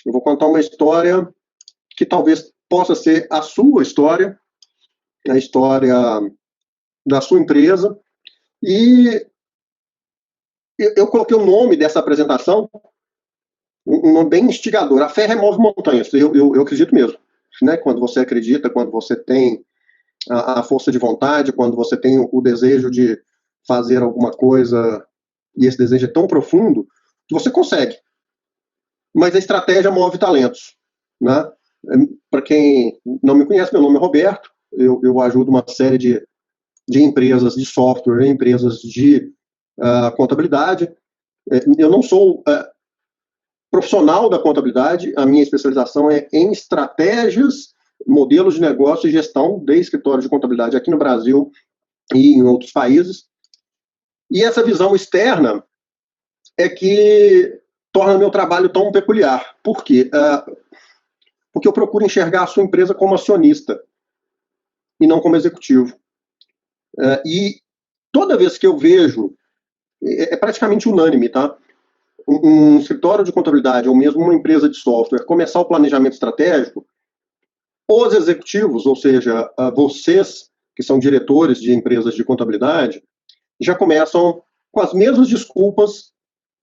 Eu vou contar uma história que talvez possa ser a sua história, a história da sua empresa. E eu coloquei o nome dessa apresentação, um nome bem instigador. A fé remove montanhas. Eu acredito mesmo. Né? Quando você acredita, quando você tem a força de vontade, quando você tem o desejo de fazer alguma coisa, e esse desejo é tão profundo, que você consegue. Mas a estratégia move talentos. Né? Para quem não me conhece, meu nome é Roberto. Eu ajudo uma série de empresas de software, empresas de contabilidade. Eu não sou profissional da contabilidade, a minha especialização é em estratégias, modelos de negócio e gestão de escritórios de contabilidade aqui no Brasil e em outros países. E essa visão externa é que torna meu trabalho tão peculiar. Por quê? Porque eu procuro enxergar a sua empresa como acionista e não como executivo. E toda vez que eu vejo, é praticamente unânime, tá? Um escritório de contabilidade ou mesmo uma empresa de software começar o planejamento estratégico, os executivos, ou seja, vocês que são diretores de empresas de contabilidade, já começam com as mesmas desculpas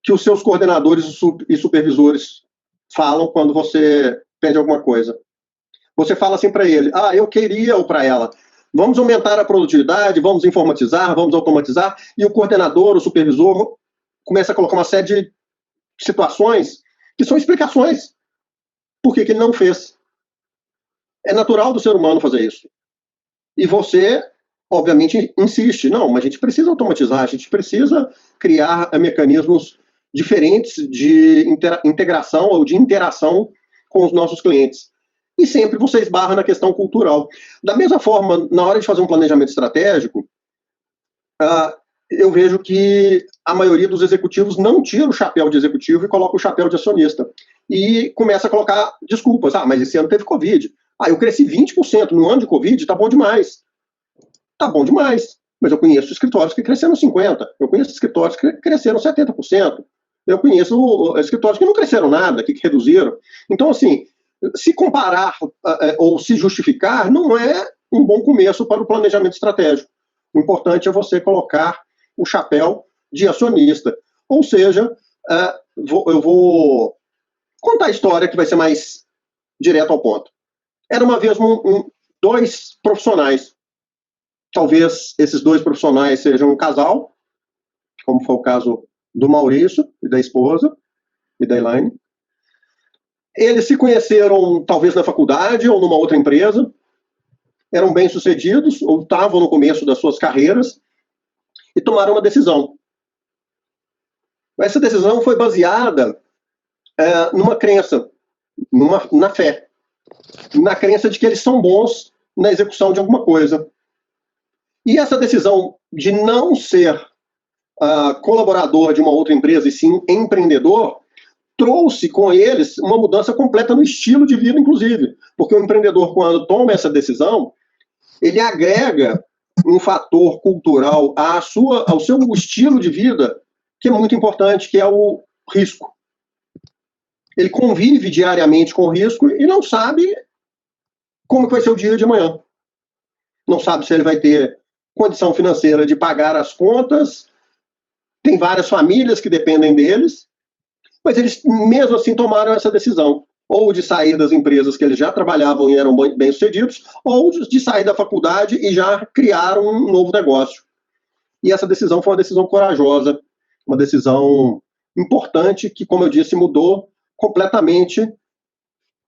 que os seus coordenadores e supervisores falam quando você pede alguma coisa. Você fala assim para ele, eu queria, ou para ela, vamos aumentar a produtividade, vamos informatizar, vamos automatizar, e o coordenador, o supervisor, começa a colocar uma série de situações que são explicações por que ele não fez. É natural do ser humano fazer isso. E você, obviamente, insiste. Não, mas a gente precisa automatizar, a gente precisa criar mecanismos diferentes de integração ou de interação com os nossos clientes. E sempre você esbarra na questão cultural. Da mesma forma, na hora de fazer um planejamento estratégico, eu vejo que a maioria dos executivos não tira o chapéu de executivo e coloca o chapéu de acionista. E começa a colocar desculpas. Mas esse ano teve Covid. Eu cresci 20% no ano de Covid, tá bom demais. Tá bom demais. Mas eu conheço escritórios que cresceram 50%. Eu conheço escritórios que cresceram 70%. Eu conheço escritórios que não cresceram nada, que reduziram. Então, assim, se comparar ou se justificar não é um bom começo para o planejamento estratégico. O importante é você colocar o chapéu de acionista. Ou seja, eu vou contar a história que vai ser mais direto ao ponto. Era uma vez dois profissionais. Talvez esses dois profissionais sejam um casal, como foi o caso do Maurício e da esposa, e da Elaine. Eles se conheceram talvez na faculdade ou numa outra empresa, eram bem-sucedidos ou estavam no começo das suas carreiras e tomaram uma decisão. Essa decisão foi baseada numa crença, na fé, na crença de que eles são bons na execução de alguma coisa. E essa decisão de não ser colaborador de uma outra empresa e sim empreendedor trouxe com eles uma mudança completa no estilo de vida, inclusive. Porque o empreendedor, quando toma essa decisão, ele agrega um fator cultural ao seu estilo de vida, que é muito importante, que é o risco. Ele convive diariamente com o risco e não sabe como vai ser o dia de amanhã. Não sabe se ele vai ter condição financeira de pagar as contas. Tem várias famílias que dependem deles, mas eles mesmo assim tomaram essa decisão, ou de sair das empresas que eles já trabalhavam e eram bem-sucedidos, ou de sair da faculdade e já criaram um novo negócio. E essa decisão foi uma decisão corajosa, uma decisão importante que, como eu disse, mudou completamente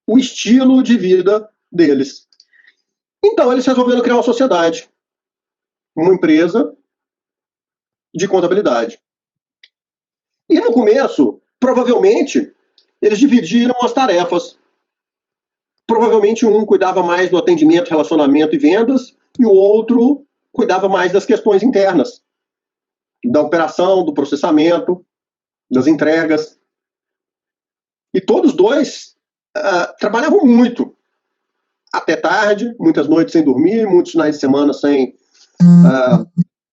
o estilo de vida deles. Então, eles resolveram criar uma sociedade, uma empresa de contabilidade. E no começo, provavelmente, eles dividiram as tarefas. Provavelmente um cuidava mais do atendimento, relacionamento e vendas, e o outro cuidava mais das questões internas, da operação, do processamento, das entregas. E todos dois trabalhavam muito, até tarde, muitas noites sem dormir, muitos finais de semana sem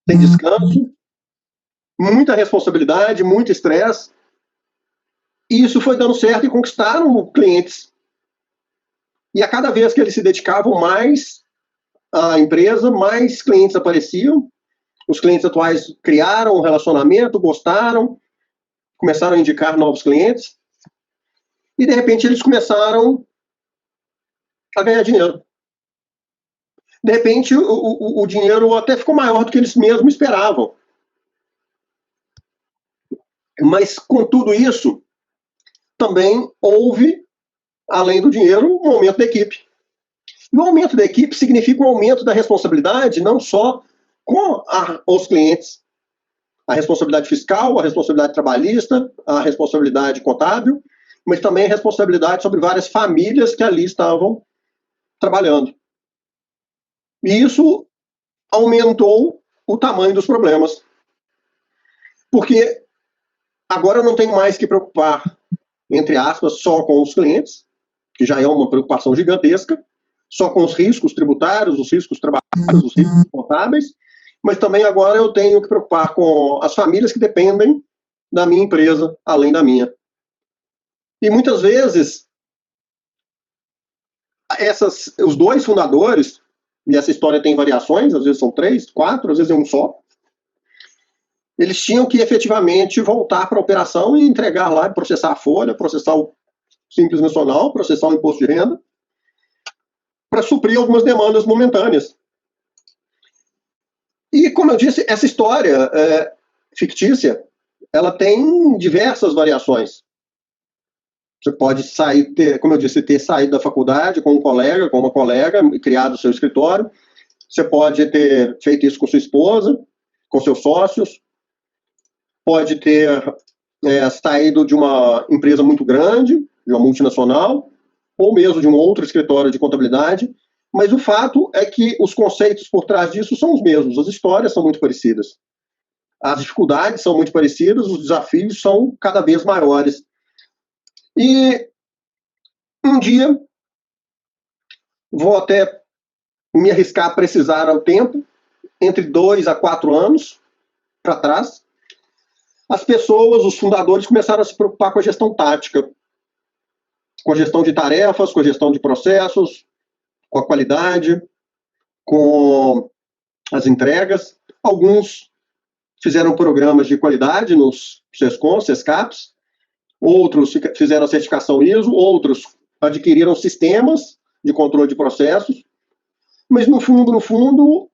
descanso, muita responsabilidade, muito estresse. E isso foi dando certo e conquistaram clientes. E a cada vez que eles se dedicavam mais à empresa, mais clientes apareciam. Os clientes atuais criaram um relacionamento, gostaram, começaram a indicar novos clientes. E, de repente, eles começaram a ganhar dinheiro. De repente, o dinheiro até ficou maior do que eles mesmos esperavam. Mas, com tudo isso, também houve, além do dinheiro, um aumento da equipe. E o aumento da equipe significa um aumento da responsabilidade, não só com os clientes, a responsabilidade fiscal, a responsabilidade trabalhista, a responsabilidade contábil, mas também a responsabilidade sobre várias famílias que ali estavam trabalhando. E isso aumentou o tamanho dos problemas. Porque agora eu não tenho mais que preocupar, entre aspas, só com os clientes, que já é uma preocupação gigantesca, só com os riscos tributários, os riscos trabalhistas, os riscos contábeis, mas também agora eu tenho que preocupar com as famílias que dependem da minha empresa, além da minha. E muitas vezes, os dois fundadores, e essa história tem variações, às vezes são 3, 4, às vezes é um só, eles tinham que efetivamente voltar para a operação e entregar lá, processar a folha, processar o Simples Nacional, processar o imposto de renda, para suprir algumas demandas momentâneas. E, como eu disse, essa história fictícia, ela tem diversas variações. Você pode sair, como eu disse, ter saído da faculdade com um colega, com uma colega, e criado o seu escritório. Você pode ter feito isso com sua esposa, com seus sócios. Pode ter saído de uma empresa muito grande, de uma multinacional, ou mesmo de um outro escritório de contabilidade. Mas o fato é que os conceitos por trás disso são os mesmos, as histórias são muito parecidas. As dificuldades são muito parecidas, os desafios são cada vez maiores. E um dia, vou até me arriscar a precisar ao tempo, entre 2 a 4 anos para trás, as pessoas, os fundadores, começaram a se preocupar com a gestão tática, com a gestão de tarefas, com a gestão de processos, com a qualidade, com as entregas. Alguns fizeram programas de qualidade nos SESCOM, SESCAPs, outros fizeram a certificação ISO, outros adquiriram sistemas de controle de processos, mas no fundo,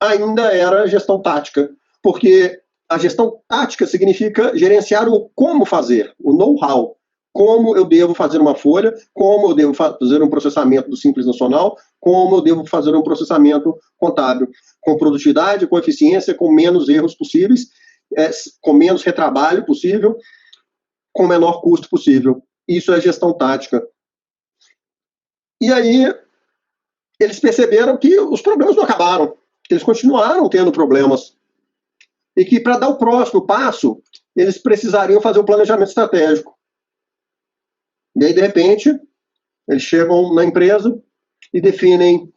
ainda era gestão tática, porque a gestão tática significa gerenciar o como fazer, o know-how, como eu devo fazer uma folha, como eu devo fazer um processamento do Simples Nacional, como eu devo fazer um processamento contábil, com produtividade, com eficiência, com menos erros possíveis, com menos retrabalho possível, com o menor custo possível. Isso é gestão tática. E aí, eles perceberam que os problemas não acabaram, que eles continuaram tendo problemas. E que, para dar o próximo passo, eles precisariam fazer um planejamento estratégico. E aí, de repente, eles chegam na empresa e definem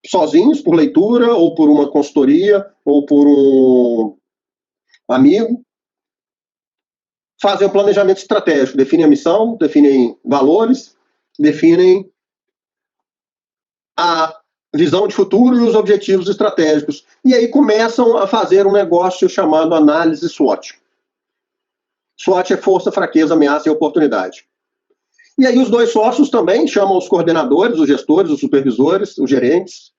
sozinhos, por leitura, ou por uma consultoria, ou por um amigo, fazem um planejamento estratégico, definem a missão, definem valores, definem a visão de futuro e os objetivos estratégicos. E aí começam a fazer um negócio chamado análise SWOT. SWOT é força, fraqueza, ameaça e oportunidade. E aí os dois sócios também chamam os coordenadores, os gestores, os supervisores, os gerentes,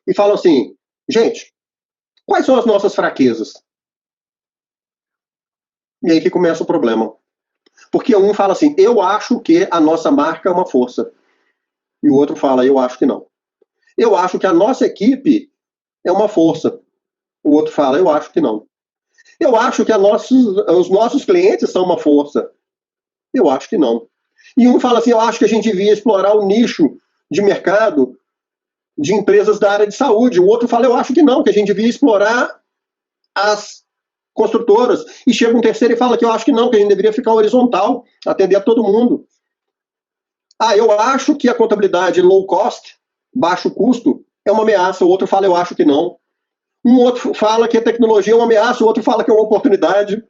e falam assim, gente, quais são as nossas fraquezas? E aí que começa o problema. Porque um fala assim, eu acho que a nossa marca é uma força. E o outro fala, eu acho que não. Eu acho que a nossa equipe é uma força. O outro fala, eu acho que não. Eu acho que os nossos clientes são uma força. Eu acho que não. E um fala assim, eu acho que a gente devia explorar o nicho de mercado de empresas da área de saúde. O outro fala, eu acho que não, que a gente devia explorar as construtoras. E chega um terceiro e fala que eu acho que não, que a gente deveria ficar horizontal, atender a todo mundo. Ah, eu acho que a contabilidade low cost, baixo custo, é uma ameaça. O outro fala, eu acho que não. Um outro fala que a tecnologia é uma ameaça, o outro fala que é uma oportunidade.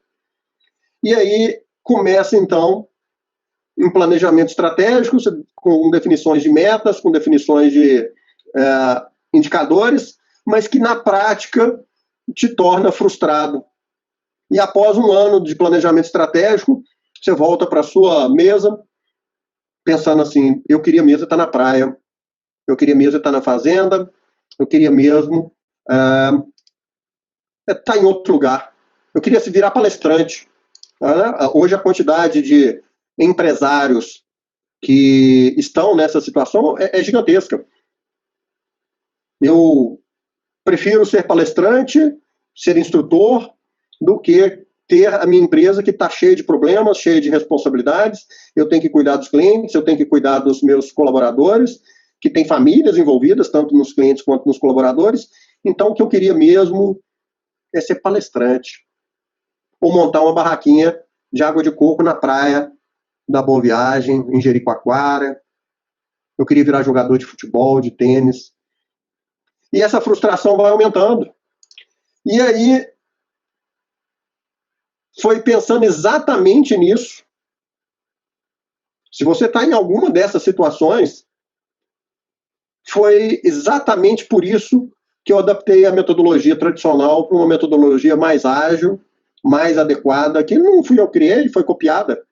E aí começa, então, um planejamento estratégico, com definições de metas, com definições de indicadores, mas que na prática te torna frustrado. E após um ano de planejamento estratégico, você volta para a sua mesa pensando assim, eu queria mesmo estar na praia, eu queria mesmo estar na fazenda, eu queria mesmo estar em outro lugar. Eu queria se virar palestrante. Hoje a quantidade de empresários que estão nessa situação é gigantesca. Eu prefiro ser palestrante, ser instrutor, do que ter a minha empresa que está cheia de problemas, cheia de responsabilidades. Eu tenho que cuidar dos clientes, eu tenho que cuidar dos meus colaboradores, que tem famílias envolvidas, tanto nos clientes quanto nos colaboradores. Então, o que eu queria mesmo é ser palestrante, ou montar uma barraquinha de água de coco na praia da Boa Viagem, em Jericoacoara. Eu queria virar jogador de futebol, de tênis. E essa frustração vai aumentando. E aí, foi pensando exatamente nisso. Se você está em alguma dessas situações, foi exatamente por isso que eu adaptei a metodologia tradicional para uma metodologia mais ágil, mais adequada, que não fui eu que criei, foi copiada.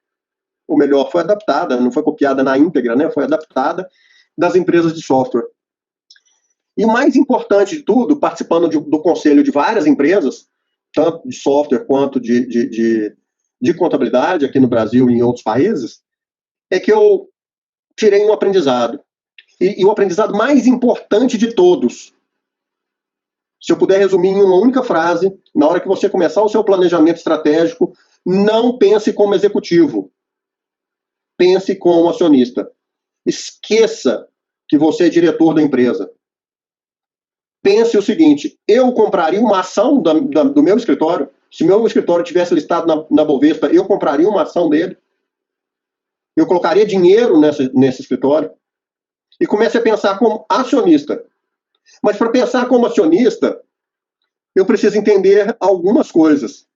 Ou melhor, foi adaptada, não foi copiada na íntegra, né? Foi adaptada das empresas de software. E o mais importante de tudo, participando do conselho de várias empresas, tanto de software quanto de contabilidade aqui no Brasil e em outros países, é que eu tirei um aprendizado. E o aprendizado mais importante de todos, se eu puder resumir em uma única frase, na hora que você começar o seu planejamento estratégico, não pense como executivo. Pense como acionista. Esqueça que você é diretor da empresa. Pense o seguinte, eu compraria uma ação do meu escritório. Se meu escritório tivesse listado na Bovespa, eu compraria uma ação dele. Eu colocaria dinheiro nesse escritório. E comece a pensar como acionista. Mas para pensar como acionista, eu preciso entender algumas coisas.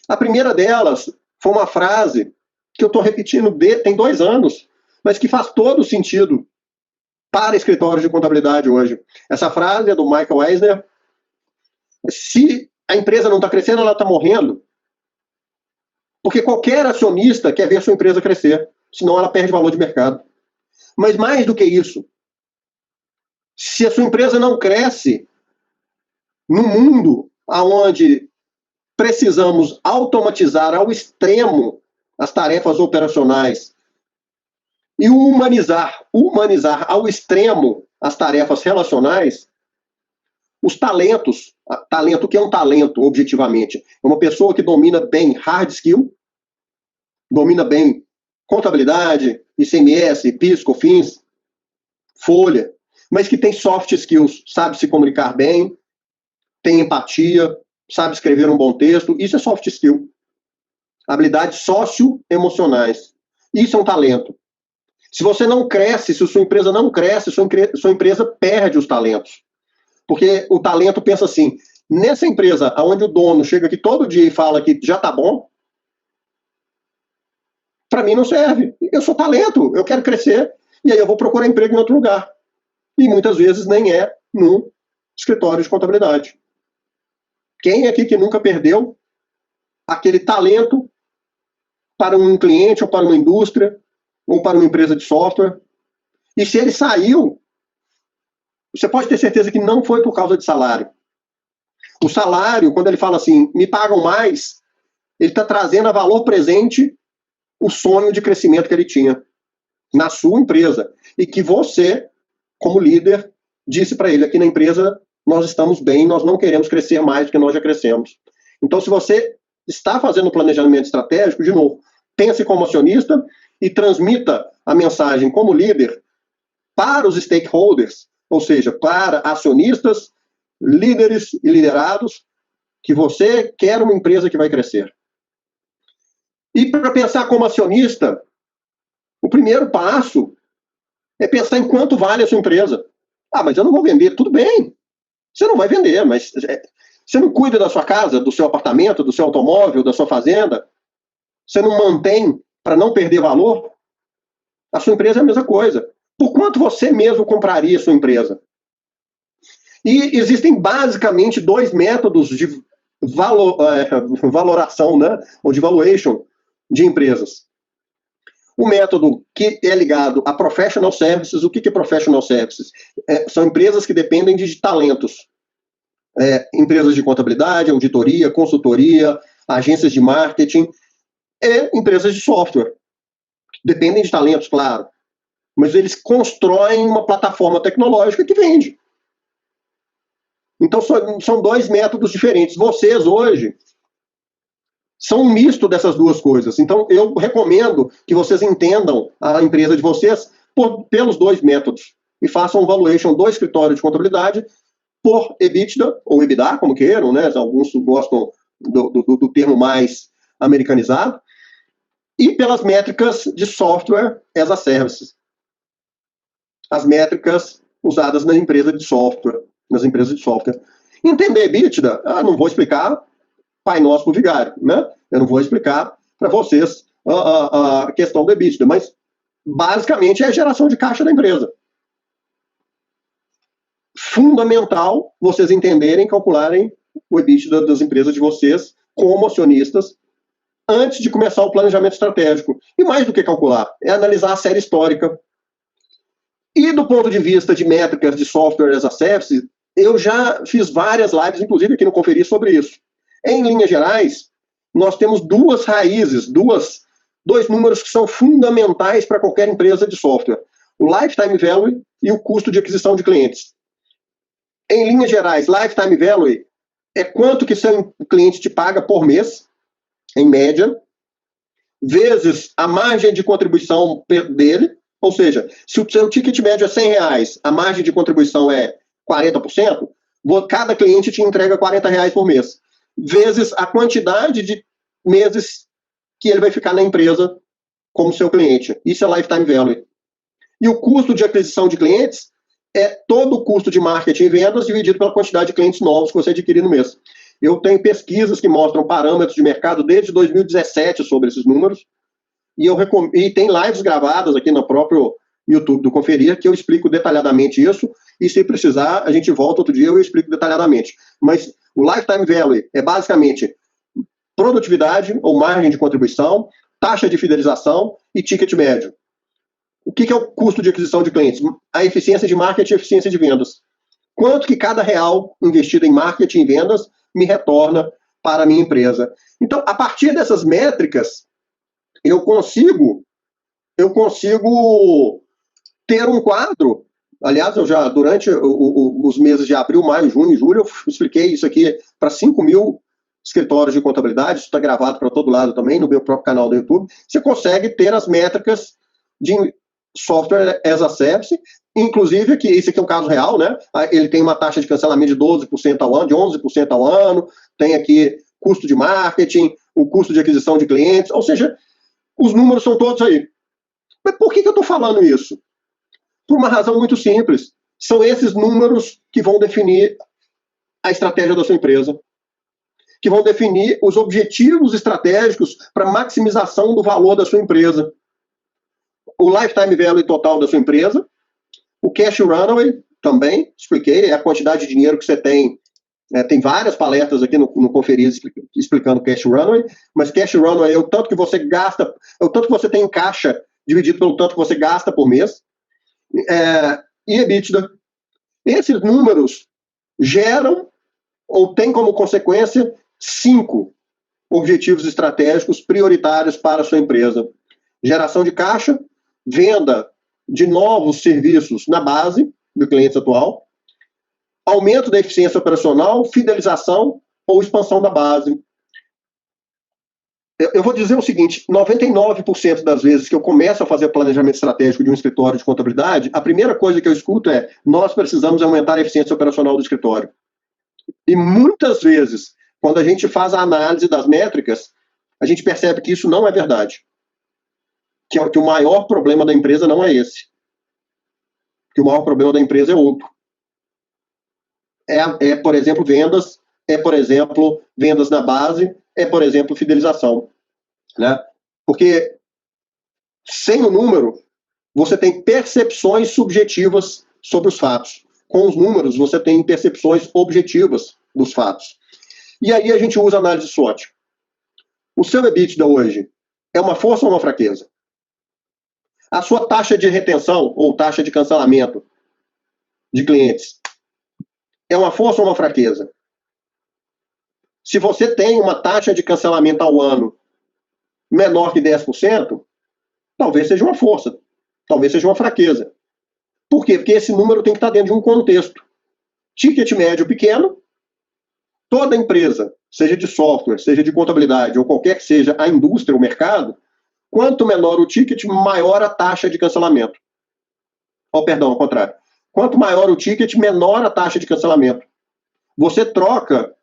A primeira delas foi uma frase que eu estou repetindo tem 2 anos, mas que faz todo sentido para escritórios de contabilidade hoje. Essa frase é do Michael Eisner. Se a empresa não está crescendo, ela está morrendo. Porque qualquer acionista quer ver a sua empresa crescer, senão ela perde valor de mercado. Mas mais do que isso, se a sua empresa não cresce no mundo onde precisamos automatizar ao extremo as tarefas operacionais e humanizar ao extremo as tarefas relacionais, os talentos, o que é um talento, objetivamente? É uma pessoa que domina bem hard skill, domina bem contabilidade, ICMS, PIS, COFINS, folha, mas que tem soft skills, sabe se comunicar bem, tem empatia, sabe escrever um bom texto, isso é soft skill. Habilidades socioemocionais. Isso é um talento. Se você não cresce, se sua empresa não cresce, sua empresa perde os talentos. Porque o talento pensa assim, nessa empresa onde o dono chega aqui todo dia e fala que já está bom, para mim não serve. Eu sou talento, eu quero crescer, e aí eu vou procurar emprego em outro lugar. E muitas vezes nem é num escritório de contabilidade. Quem aqui que nunca perdeu aquele talento para um cliente, ou para uma indústria, ou para uma empresa de software? E se ele saiu, você pode ter certeza que não foi por causa de salário. O salário, quando ele fala assim, me pagam mais, ele está trazendo a valor presente o sonho de crescimento que ele tinha na sua empresa. E que você, como líder, disse para ele, aqui na empresa nós estamos bem, nós não queremos crescer mais do que nós já crescemos. Então, se você está fazendo planejamento estratégico, de novo, pense como acionista e transmita a mensagem como líder para os stakeholders, ou seja, para acionistas, líderes e liderados, que você quer uma empresa que vai crescer. E para pensar como acionista, o primeiro passo é pensar em quanto vale a sua empresa. Ah, mas eu não vou vender. Tudo bem, você não vai vender, mas Você não cuida da sua casa, do seu apartamento, do seu automóvel, da sua fazenda? Você não mantém para não perder valor? A sua empresa é a mesma coisa. Por quanto você mesmo compraria a sua empresa? E existem basicamente dois métodos de valoração, né, ou de valuation de empresas. O método que é ligado a professional services. O que é professional services? São empresas que dependem de talentos. Empresas de contabilidade, auditoria, consultoria, agências de marketing, empresas de software. Dependem de talentos, claro. Mas eles constroem uma plataforma tecnológica que vende. Então, são dois métodos diferentes. Vocês, hoje, são um misto dessas duas coisas. Então, eu recomendo que vocês entendam a empresa de vocês pelos dois métodos e façam um valuation do escritório de contabilidade por EBITDA, ou EBITDA, como queiram, né? Alguns gostam do termo mais americanizado, e pelas métricas de software as a service. As métricas usadas na empresa de software, nas empresas de software. Entender EBITDA, não vou explicar Pai Nosso pro vigário, né? Eu não vou explicar para vocês a questão do EBITDA, mas basicamente é a geração de caixa da empresa. Fundamental vocês entenderem e calcularem o EBITDA das empresas de vocês como acionistas antes de começar o planejamento estratégico. E mais do que calcular, é analisar a série histórica. E do ponto de vista de métricas de software as a service, eu já fiz várias lives, inclusive aqui no Conferi, sobre isso. Em linhas gerais, nós temos duas raízes, dois números que são fundamentais para qualquer empresa de software. O lifetime value e o custo de aquisição de clientes. Em linhas gerais, lifetime value é quanto que seu cliente te paga por mês, em média, vezes a margem de contribuição dele, ou seja, se o seu ticket médio é R$100, a margem de contribuição é 40%, cada cliente te entrega R$40 por mês, vezes a quantidade de meses que ele vai ficar na empresa como seu cliente. Isso é lifetime value. E o custo de aquisição de clientes é todo o custo de marketing e vendas dividido pela quantidade de clientes novos que você adquirir no mês. Eu tenho pesquisas que mostram parâmetros de mercado desde 2017 sobre esses números, e tem lives gravadas aqui no próprio YouTube do Conferir, que eu explico detalhadamente isso, e se precisar, a gente volta outro dia e eu explico detalhadamente. Mas o lifetime value é basicamente produtividade ou margem de contribuição, taxa de fidelização e ticket médio. O que é o custo de aquisição de clientes? A eficiência de marketing e a eficiência de vendas. Quanto que cada real investido em marketing e vendas me retorna para a minha empresa? Então, a partir dessas métricas, eu consigo ter um quadro. Aliás, eu já, durante os meses de abril, maio, junho e julho, eu expliquei isso aqui para 5.000 escritórios de contabilidade. Isso está gravado para todo lado também, no meu próprio canal do YouTube. Você consegue ter as métricas de software as a service, inclusive que esse aqui é um caso real, né? Ele tem uma taxa de cancelamento de 12% ao ano, de 11% ao ano, tem aqui custo de marketing, o custo de aquisição de clientes, ou seja, os números são todos aí. Mas por que eu estou falando isso? Por uma razão muito simples. São esses números que vão definir a estratégia da sua empresa, que vão definir os objetivos estratégicos para maximização do valor da sua empresa. O lifetime value total da sua empresa, o cash runway, também expliquei, é a quantidade de dinheiro que você tem. Tem várias palestras aqui no Conferir explicando cash runway, mas cash runway é o tanto que você gasta, é o tanto que você tem em caixa, dividido pelo tanto que você gasta por mês. E EBITDA. Esses números geram, ou têm como consequência, 5 objetivos estratégicos prioritários para a sua empresa. Geração de caixa, venda de novos serviços na base do cliente atual, aumento da eficiência operacional, fidelização ou expansão da base. Eu vou dizer o seguinte, 99% das vezes que eu começo a fazer planejamento estratégico de um escritório de contabilidade, a primeira coisa que eu escuto é: nós precisamos aumentar a eficiência operacional do escritório. E muitas vezes, quando a gente faz a análise das métricas, a gente percebe que isso não é verdade. Que o maior problema da empresa não é esse. Que o maior problema da empresa é outro. Por exemplo, vendas é, por exemplo, vendas na base, é, por exemplo, fidelização, né? Porque sem o número, você tem percepções subjetivas sobre os fatos. Com os números, você tem percepções objetivas dos fatos. E aí a gente usa análise SWOT. O seu EBITDA hoje é uma força ou uma fraqueza? A sua taxa de retenção ou taxa de cancelamento de clientes é uma força ou uma fraqueza? Se você tem uma taxa de cancelamento ao ano menor que 10%, talvez seja uma força, talvez seja uma fraqueza. Por quê? Porque esse número tem que estar dentro de um contexto. Ticket médio pequeno, toda empresa, seja de software, seja de contabilidade, ou qualquer que seja a indústria, o mercado, quanto menor o ticket, maior a taxa de cancelamento. Oh, perdão, ao contrário. Quanto maior o ticket, menor a taxa de cancelamento. Você troca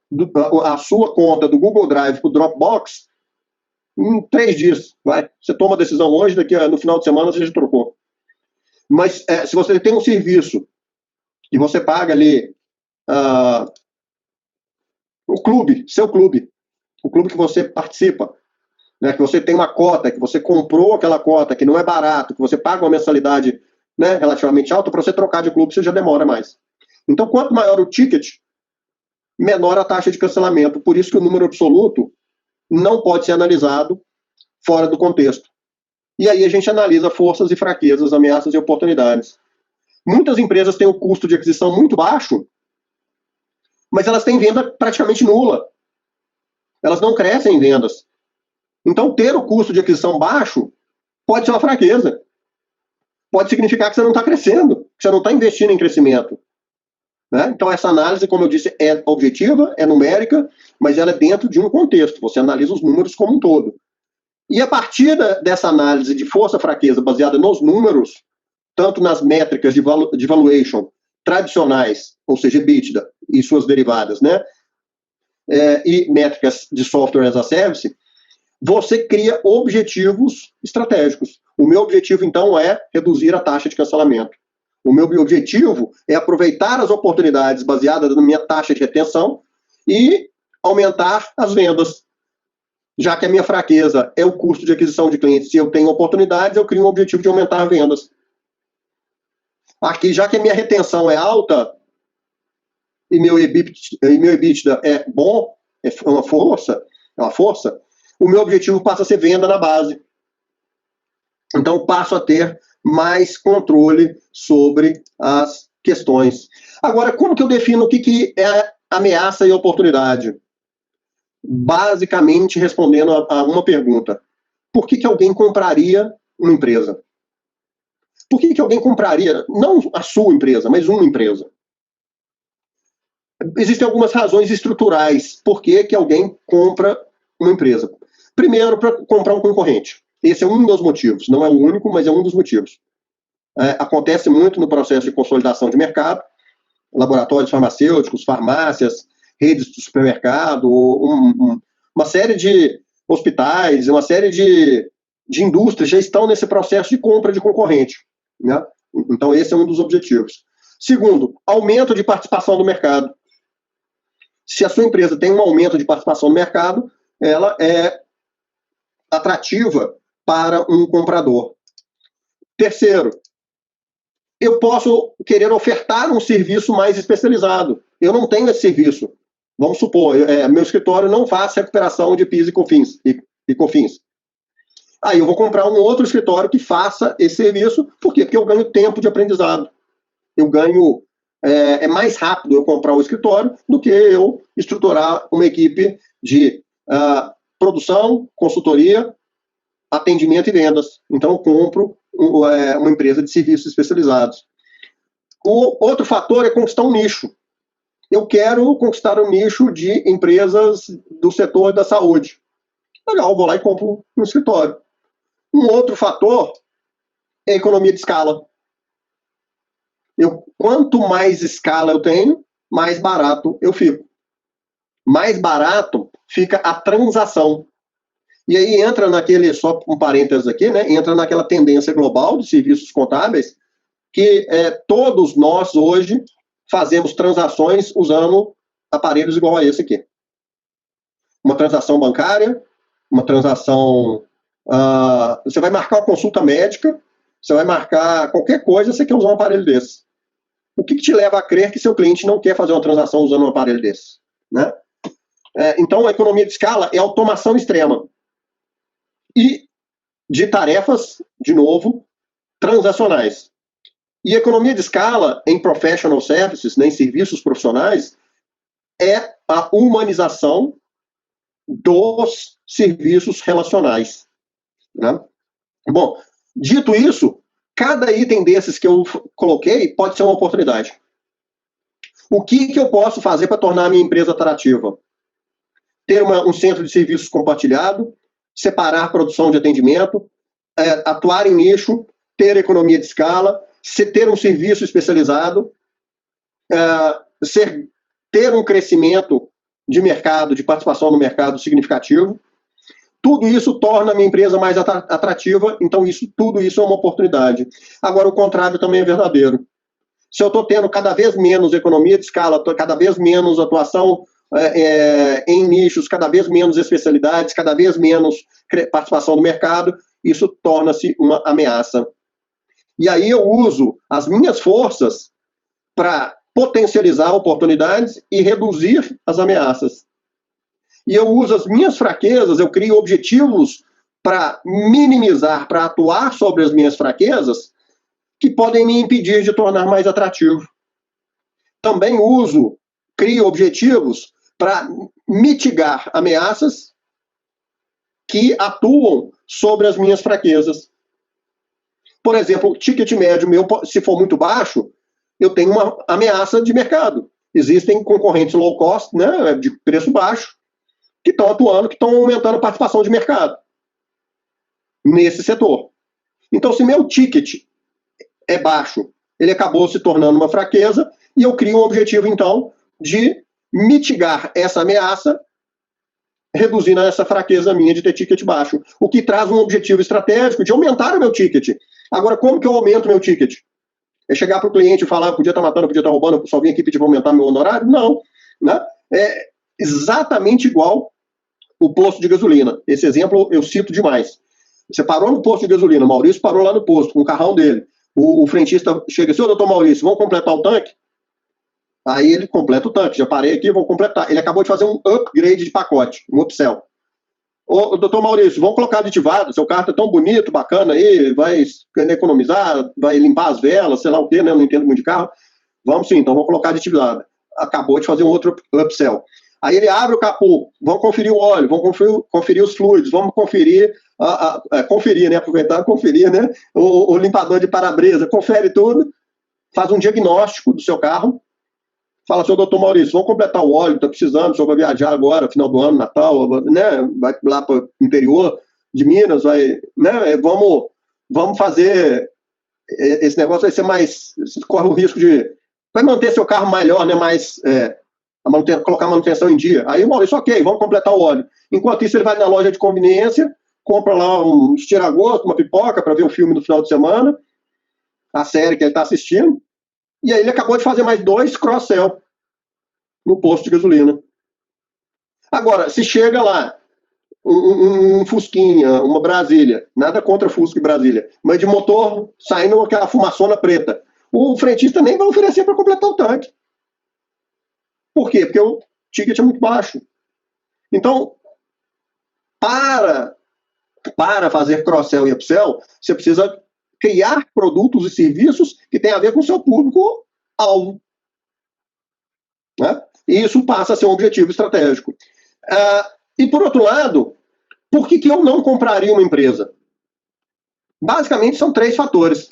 a sua conta do Google Drive para o Dropbox em 3 dias. Vai. Você toma a decisão hoje, daqui no final de semana você já trocou. Mas se você tem um serviço e você paga ali o clube, seu clube, o clube que você participa, né, que você tem uma cota, que você comprou aquela cota, que não é barato, que você paga uma mensalidade, né, relativamente alta, para você trocar de clube você já demora mais. Então, quanto maior o ticket, menor a taxa de cancelamento. Por isso que o número absoluto não pode ser analisado fora do contexto. E aí a gente analisa forças e fraquezas, ameaças e oportunidades. Muitas empresas têm o custo de aquisição muito baixo, mas elas têm venda praticamente nula. Elas não crescem em vendas. Então, ter o custo de aquisição baixo pode ser uma fraqueza. Pode significar que você não está crescendo, que você não está investindo em crescimento. Né? Então, essa análise, como eu disse, é objetiva, é numérica, mas ela é dentro de um contexto. Você analisa os números como um todo. E a partir dessa análise de força-fraqueza baseada nos números, tanto nas métricas de valuation tradicionais, ou seja, EBITDA e suas derivadas, né? E métricas de software as a service, você cria objetivos estratégicos. O meu objetivo, então, é reduzir a taxa de cancelamento. O meu objetivo é aproveitar as oportunidades baseadas na minha taxa de retenção e aumentar as vendas. Já que a minha fraqueza é o custo de aquisição de clientes, se eu tenho oportunidades, eu crio um objetivo de aumentar vendas. Aqui, já que a minha retenção é alta e meu EBITDA é bom, é uma força, o meu objetivo passa a ser venda na base. Então, eu passo a ter mais controle sobre as questões. Agora, como que eu defino o que é ameaça e oportunidade? Basicamente, respondendo a uma pergunta. Por que alguém compraria uma empresa? Por que alguém compraria, não a sua empresa, mas uma empresa? Existem algumas razões estruturais por que alguém compra uma empresa. Primeiro, para comprar um concorrente. Esse é um dos motivos. Não é o único, mas é um dos motivos. Acontece muito no processo de consolidação de mercado. Laboratórios farmacêuticos, farmácias, redes de supermercado, uma série de hospitais, uma série de indústrias já estão nesse processo de compra de concorrente. Né? Então, esse é um dos objetivos. Segundo, aumento de participação do mercado. Se a sua empresa tem um aumento de participação no mercado, ela é atrativa para um comprador. Terceiro, eu posso querer ofertar um serviço mais especializado. Eu não tenho esse serviço. Vamos supor, meu escritório não faz recuperação de PIS e COFINS. Aí eu vou comprar um outro escritório que faça esse serviço. Por quê? Porque eu ganho tempo de aprendizado. Eu ganho... É mais rápido eu comprar o escritório do que eu estruturar uma equipe de produção, consultoria, atendimento e vendas. Então, eu compro uma empresa de serviços especializados. O outro fator é conquistar um nicho. Eu quero conquistar um nicho de empresas do setor da saúde. Legal, eu vou lá e compro um escritório. Um outro fator é a economia de escala. Quanto mais escala eu tenho, mais barato eu fico. Mais barato fica a transação. E aí entra naquele, só um parênteses aqui, né? Entra naquela tendência global de serviços contábeis que todos nós hoje fazemos transações usando aparelhos igual a esse aqui. Uma transação bancária, uma transação... você vai marcar uma consulta médica, você vai marcar qualquer coisa, você quer usar um aparelho desse. O que te leva a crer que seu cliente não quer fazer uma transação usando um aparelho desse? Né? Então, a economia de escala é automação extrema. E de tarefas, de novo, transacionais. E a economia de escala em professional services, né, em serviços profissionais, é a humanização dos serviços relacionais. Né? Bom, dito isso, cada item desses que eu coloquei pode ser uma oportunidade. O que eu posso fazer para tornar a minha empresa atrativa? Ter um centro de serviços compartilhado, separar produção de atendimento, atuar em nicho, ter economia de escala, ter um serviço especializado, ter um crescimento de mercado, de participação no mercado significativo. Tudo isso torna a minha empresa mais atrativa, então tudo isso é uma oportunidade. Agora, o contrário também é verdadeiro. Se eu estou tendo cada vez menos economia de escala, cada vez menos atuação em nichos, cada vez menos especialidades, cada vez menos participação no mercado, isso torna-se uma ameaça. E aí eu uso as minhas forças para potencializar oportunidades e reduzir as ameaças. E eu uso as minhas fraquezas, eu crio objetivos para minimizar, para atuar sobre as minhas fraquezas, que podem me impedir de tornar mais atrativo. Também crio objetivos para mitigar ameaças que atuam sobre as minhas fraquezas. Por exemplo, o ticket médio meu, se for muito baixo, eu tenho uma ameaça de mercado. Existem concorrentes low cost, né, de preço baixo, que estão atuando, que estão aumentando a participação de mercado nesse setor. Então, se meu ticket é baixo, ele acabou se tornando uma fraqueza, e eu crio um objetivo, então, de mitigar essa ameaça, reduzindo essa fraqueza minha de ter ticket baixo, o que traz um objetivo estratégico de aumentar o meu ticket. Agora, como que eu aumento meu ticket? É chegar para o cliente e falar, podia estar matando, podia estar roubando, só vim aqui pedir para aumentar meu honorário? Não. Né? É exatamente igual o posto de gasolina. Esse exemplo eu cito demais. Você parou no posto de gasolina, o Maurício parou lá no posto, com o carrão dele. O frentista chega, senhor doutor Maurício, vamos completar o tanque? Aí ele completa o tanque, já parei aqui, vou completar. Ele acabou de fazer um upgrade de pacote, um upsell. Ô, doutor Maurício, vamos colocar aditivado, seu carro tá tão bonito, bacana aí, vai economizar, vai limpar as velas, sei lá o quê, né? Eu não entendo muito de carro. Vamos sim, então vamos colocar aditivado. Acabou de fazer um outro upsell. Aí ele abre o capô, vamos conferir o óleo, vamos conferir os fluidos, vamos conferir, né? Aproveitar e conferir, né? O limpador de para-brisa, confere tudo, faz um diagnóstico do seu carro, fala, senhor doutor Maurício, vamos completar o óleo, está precisando, o senhor vai viajar agora, final do ano, Natal, né? Vai lá para o interior de Minas, vai, né? Vamos fazer, esse negócio vai ser mais, corre o risco de, vai manter seu carro melhor, né? Mais, colocar a manutenção em dia. Aí o Maurício, ok, vamos completar o óleo. Enquanto isso, ele vai na loja de conveniência, compra lá um tira-gosto, uma pipoca para ver um filme no final de semana, a série que ele está assistindo, e aí ele acabou de fazer mais 2 cross-sell no posto de gasolina. Agora, se chega lá um Fusquinha, uma Brasília, nada contra Fusca e Brasília, mas de motor saindo aquela fumaçona preta, o frentista nem vai oferecer para completar o tanque. Por quê? Porque o ticket é muito baixo. Então, para fazer cross-sell e upsell, você precisa criar produtos e serviços que têm a ver com o seu público-alvo. Né? E isso passa a ser um objetivo estratégico. E, por outro lado, por que eu não compraria uma empresa? Basicamente, são 3 fatores.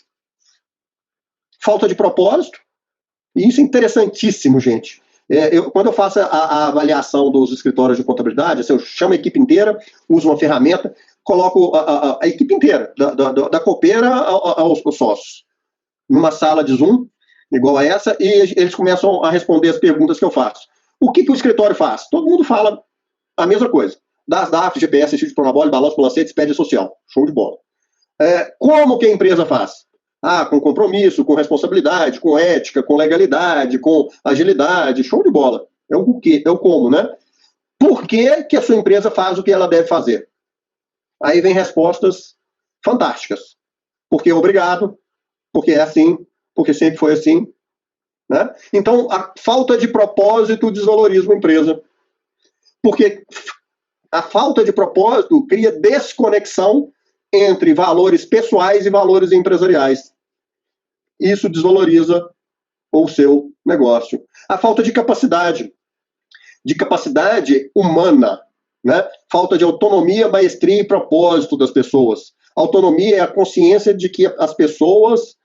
Falta de propósito, e isso é interessantíssimo, gente. Quando eu faço a avaliação dos escritórios de contabilidade, assim, eu chamo a equipe inteira, uso uma ferramenta, coloco a equipe inteira, da copeira aos sócios, numa sala de Zoom, igual a essa, e eles começam a responder as perguntas que eu faço. O que o escritório faz? Todo mundo fala a mesma coisa. DAF, GPS, Instituto de Pronabole, balanço, balancete, expédia social. Show de bola. Como que a empresa faz? Com compromisso, com responsabilidade, com ética, com legalidade, com agilidade. Show de bola. é o quê, é o como, né? Por que a sua empresa faz o que ela deve fazer? Aí vem respostas fantásticas. Porque obrigado, porque é assim, porque sempre foi assim. Né? Então, a falta de propósito desvaloriza uma empresa. Porque a falta de propósito cria desconexão entre valores pessoais e valores empresariais. Isso desvaloriza o seu negócio. A falta de capacidade humana, né? Falta de autonomia, maestria e propósito das pessoas. Autonomia é a consciência de que as pessoas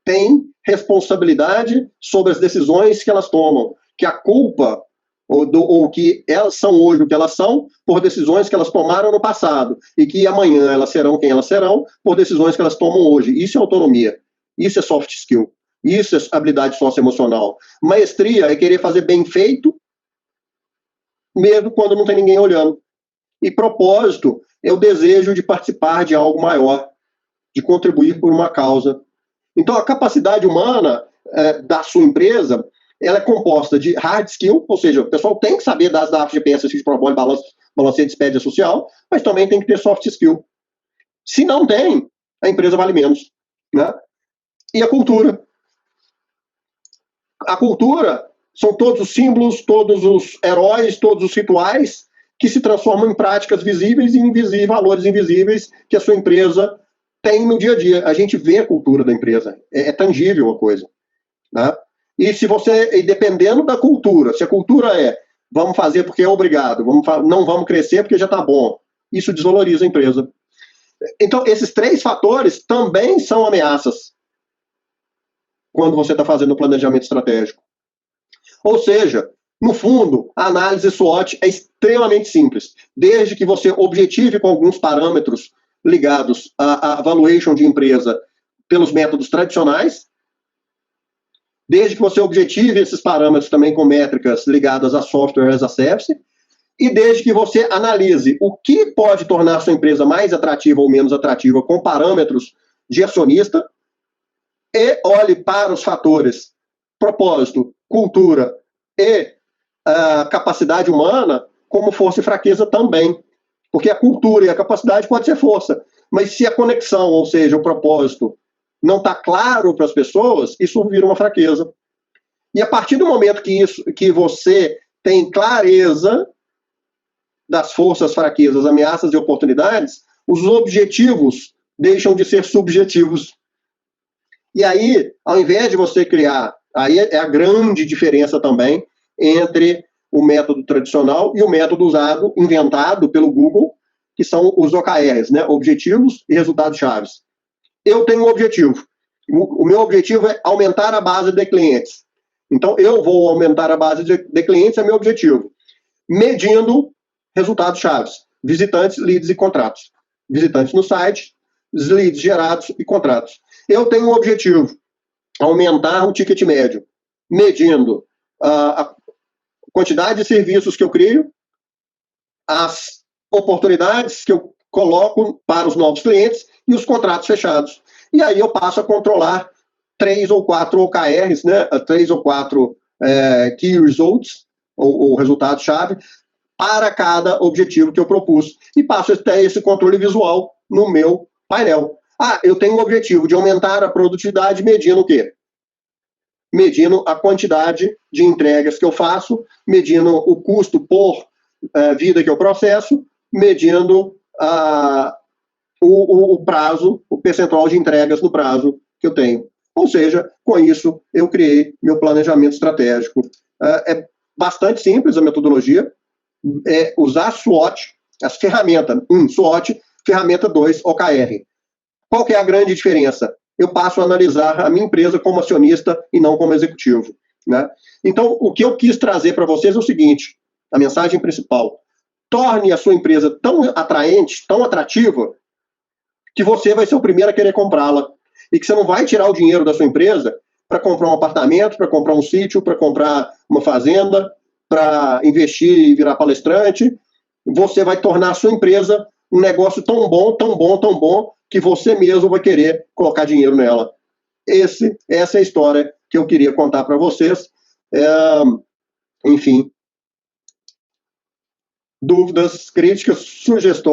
têm responsabilidade sobre as decisões que elas tomam, que a culpa ou que elas são hoje o que elas são por decisões que elas tomaram no passado e que amanhã elas serão quem elas serão por decisões que elas tomam hoje. Isso é autonomia, isso é soft skill, isso é habilidade socioemocional. Maestria é querer fazer bem feito mesmo quando não tem ninguém olhando. E propósito é o desejo de participar de algo maior, de contribuir por uma causa. Então, a capacidade humana da sua empresa, ela é composta de hard skill, ou seja, o pessoal tem que saber das datas de pensa, de propósito, balanceio de despesa social, mas também tem que ter soft skill. Se não tem, a empresa vale menos. Né? E a cultura. A cultura são todos os símbolos, todos os heróis, todos os rituais que se transformam em práticas visíveis e valores invisíveis que a sua empresa tem no dia a dia. A gente vê a cultura da empresa, é tangível a coisa. Né? E se você, dependendo da cultura, se a cultura é vamos fazer porque é obrigado, não vamos crescer porque já está bom, isso desvaloriza a empresa. Então, esses 3 fatores também são ameaças quando você está fazendo o planejamento estratégico. Ou seja, no fundo, a análise SWOT é extremamente simples. Desde que você objetive com alguns parâmetros ligados à valuation de empresa pelos métodos tradicionais, desde que você objetive esses parâmetros também com métricas ligadas a software as a service, e desde que você analise o que pode tornar a sua empresa mais atrativa ou menos atrativa com parâmetros de acionista, e olhe para os fatores propósito, cultura e capacidade humana como força e fraqueza também. Porque a cultura e a capacidade pode ser força. Mas se a conexão, ou seja, o propósito, não está claro para as pessoas, isso vira uma fraqueza. E a partir do momento que você tem clareza das forças, fraquezas, ameaças e oportunidades, os objetivos deixam de ser subjetivos. E aí, ao invés de você criar, aí é a grande diferença também entre o método tradicional e o método inventado pelo Google, que são os OKRs, né? Objetivos e resultados chaves. Eu tenho um objetivo. O meu objetivo é aumentar a base de clientes. Então, eu vou aumentar a base de clientes, é meu objetivo. Medindo resultados chaves. Visitantes, leads e contratos. Visitantes no site, leads gerados e contratos. Eu tenho um objetivo, aumentar o ticket médio, medindo a quantidade de serviços que eu crio, as oportunidades que eu coloco para os novos clientes e os contratos fechados. E aí eu passo a controlar 3 ou 4 OKRs, né? 3 ou 4 Key Results, ou resultado-chave, para cada objetivo que eu propus. E passo a ter esse controle visual no meu painel. Eu tenho o objetivo de aumentar a produtividade medindo o quê? Medindo a quantidade de entregas que eu faço, medindo o custo por vida que eu processo, medindo o prazo, o percentual de entregas no prazo que eu tenho. Ou seja, com isso, eu criei meu planejamento estratégico. É bastante simples a metodologia, é usar SWOT, as ferramentas. 1, SWOT, ferramenta 2, OKR. Qual que é a grande diferença? Eu passo a analisar a minha empresa como acionista e não como executivo. Né? Então, o que eu quis trazer para vocês é o seguinte, a mensagem principal. Torne a sua empresa tão atraente, tão atrativa, que você vai ser o primeiro a querer comprá-la. E que você não vai tirar o dinheiro da sua empresa para comprar um apartamento, para comprar um sítio, para comprar uma fazenda, para investir e virar palestrante. Você vai tornar a sua empresa um negócio tão bom, tão bom, tão bom, que você mesmo vai querer colocar dinheiro nela. Essa é a história que eu queria contar para vocês. Enfim, dúvidas, críticas, sugestões.